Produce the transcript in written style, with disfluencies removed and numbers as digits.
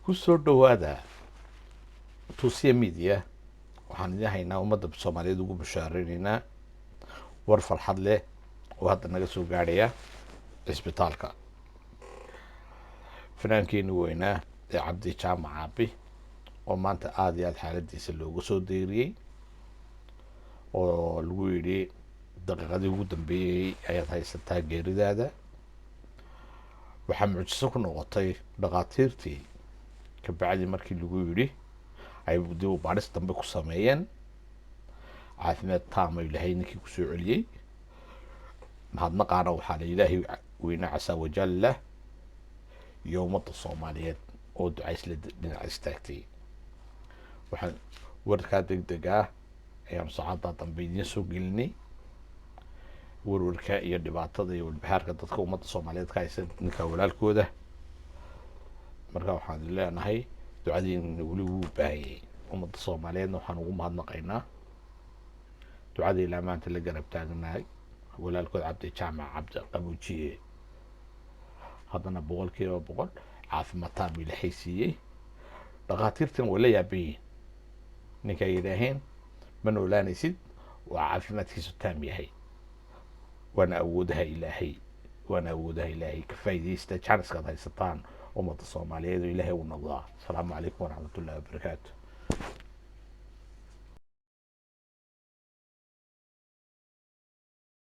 ku soo dhowaada tusiya media. waxaan idin haynaa ummadda soomaaliyeed ugu bashaaraynaynaa war farxad leh oo hadda naga soo gaadhaya cisbitaalka fanaankeeni weynaa ee cabdi jaamac caabi oo maanta aada iyo aada xaaladiisa loogu soo deyriyey oo lagu yidhi daqiiqadii ugu dambeeyey ayaad haysataa geeridaada. waxaa mucjiso ku noqotay dhakhaatiirtii kabacdi markii lagu yidhi ay dib u baadhis dambe ku sameeyeen caafimaad taama ilaahay ninkii kusoo celiyey. mahadnaqaana waxaa la ilaahay weyne casaa wajalla iyo ummadda soomaaliyeed oo ducaysla dhinac istaagtay. waxaan warkaa deg deg ah ayaanu saacaddaa dambe idiin soo gelinay, warwarka iyo dhibaatada iyo walbahaarka dadka ummadda soomaaliyeed ka haysa ninkaa walaalkooda. marka waxaan idin leenahay ducadiina weli wuu baahanyay ummadda soomaaliyeedna waxaan ugu mahadnaqaynaa ducada ilaa maanta la garab taaganahay walaalkood cabdi jaamac cabdi qabuujiye. haddana 100% caafimaad taam ilaahay siiyey. dhakhaatiirtan way la yaaban yihiin, ninkay yidhaaheen ma noolaanaysid, waa caafimaadkiisu taam yahay, waana awoodaha ilaahay ka faa'iidaysta janiskaad haysataan ummadda soomaaliyeed oo ilaahay u noqdaa. asalaamu calaykum waraxmatullahi wabarakaatu.